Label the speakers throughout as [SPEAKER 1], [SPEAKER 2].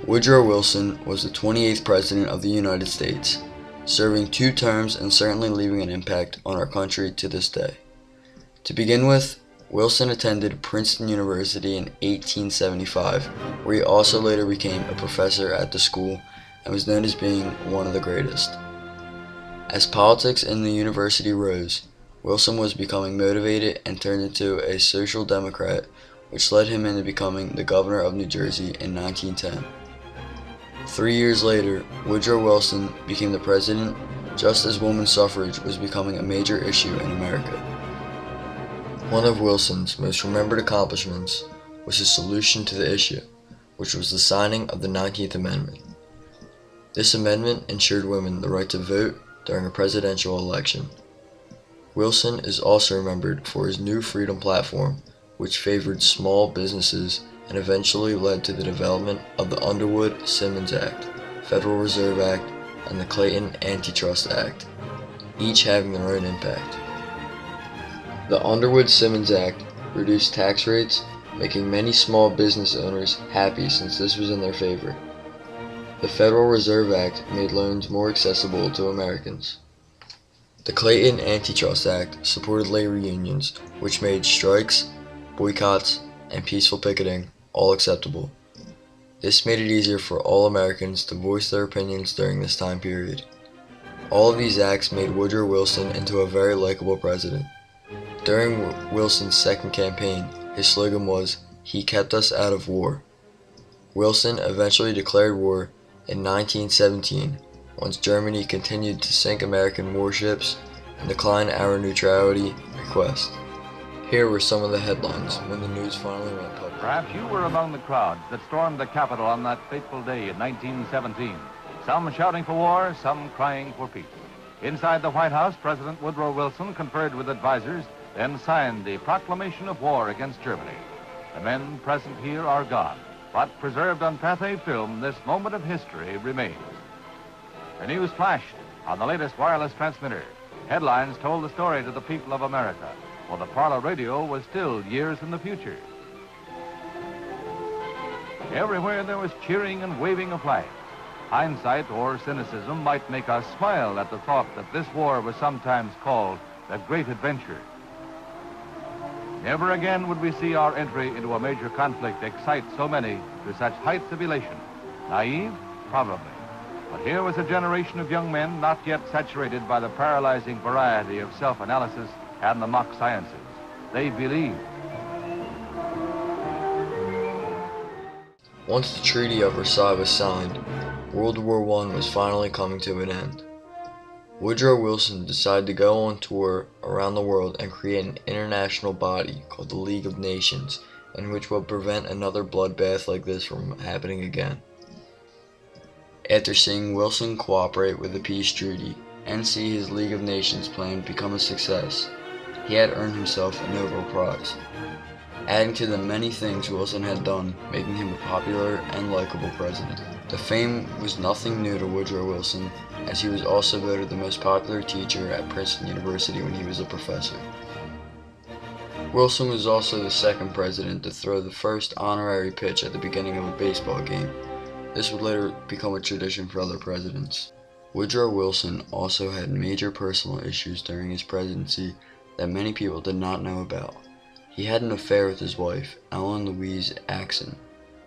[SPEAKER 1] Woodrow Wilson was the 28th President of the United States, serving 2 terms and certainly leaving an impact on our country to this day. To begin with, Wilson attended Princeton University in 1875, where he also later became a professor at the school and was known as being one of the greatest. As politics in the university rose, Wilson was becoming motivated and turned into a social democrat, which led him into becoming the governor of New Jersey in 1910. 3 years later, Woodrow Wilson became the president just as women's suffrage was becoming a major issue in America. One of Wilson's most remembered accomplishments was his solution to the issue, which was the signing of the 19th Amendment. This amendment ensured women the right to vote during a presidential election. Wilson is also remembered for his New Freedom platform, which favored small businesses and eventually led to the development of the Underwood-Simmons Act, Federal Reserve Act, and the Clayton Antitrust Act, each having their own impact. The Underwood-Simmons Act reduced tax rates, making many small business owners happy since this was in their favor. The Federal Reserve Act made loans more accessible to Americans. The Clayton Antitrust Act supported labor unions, which made strikes, boycotts, and peaceful picketing all acceptable. This made it easier for all Americans to voice their opinions during this time period. All of these acts made Woodrow Wilson into a very likable president. During Wilson's second campaign, his slogan was, "He kept us out of war." Wilson eventually declared war in 1917, once Germany continued to sink American warships and decline our neutrality request. Here were some of the headlines when the news finally went public.
[SPEAKER 2] Perhaps you were among the crowds that stormed the Capitol on that fateful day in 1917. Some shouting for war, some crying for peace. Inside the White House, President Woodrow Wilson conferred with advisors, then signed the proclamation of war against Germany. The men present here are gone, but preserved on Pathé film, this moment of history remains. The news flashed on the latest wireless transmitter. Headlines told the story to the people of America, for the parlor radio was still years in the future. Everywhere there was cheering and waving of flags. Hindsight or cynicism might make us smile at the thought that this war was sometimes called the Great Adventure. Never again would we see our entry into a major conflict excite so many to such heights of elation. Naive? Probably. But here was a generation of young men not yet saturated by the paralyzing variety of self-analysis and the mock sciences. They believed.
[SPEAKER 1] Once the Treaty of Versailles was signed, World War I was finally coming to an end. Woodrow Wilson decided to go on tour around the world and create an international body called the League of Nations, in which would prevent another bloodbath like this from happening again. After seeing Wilson cooperate with the peace treaty and see his League of Nations plan become a success, he had earned himself a Nobel Prize, adding to the many things Wilson had done, making him a popular and likable president. The fame was nothing new to Woodrow Wilson, as he was also voted the most popular teacher at Princeton University when he was a professor. Wilson was also the second president to throw the first honorary pitch at the beginning of a baseball game. This would later become a tradition for other presidents. Woodrow Wilson also had major personal issues during his presidency that many people did not know about. He had an affair with his wife, Ellen Louise Axon,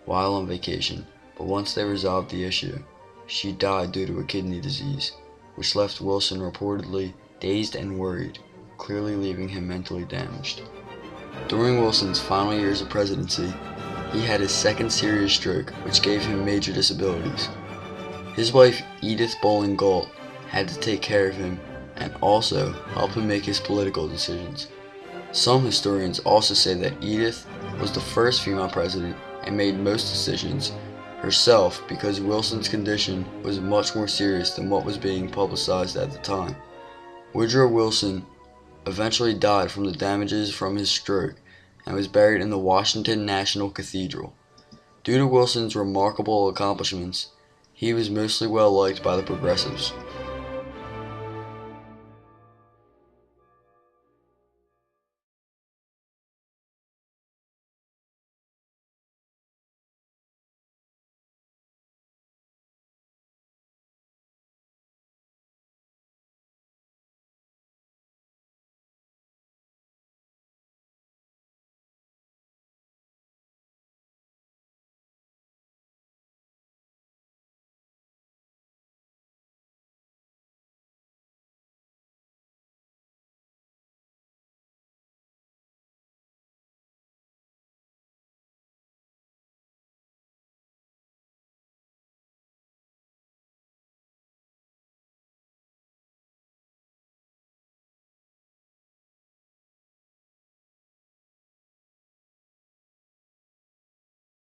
[SPEAKER 1] while on vacation, but once they resolved the issue, she died due to a kidney disease, which left Wilson reportedly dazed and worried, clearly leaving him mentally damaged. During Wilson's final years of presidency, he had his second serious stroke, which gave him major disabilities. His wife, Edith Bowling Galt, had to take care of him and also help him make his political decisions. Some historians also say that Edith was the first female president and made most decisions herself because Wilson's condition was much more serious than what was being publicized at the time. Woodrow Wilson eventually died from the damages from his stroke and was buried in the Washington National Cathedral. Due to Wilson's remarkable accomplishments, he was mostly well liked by the progressives.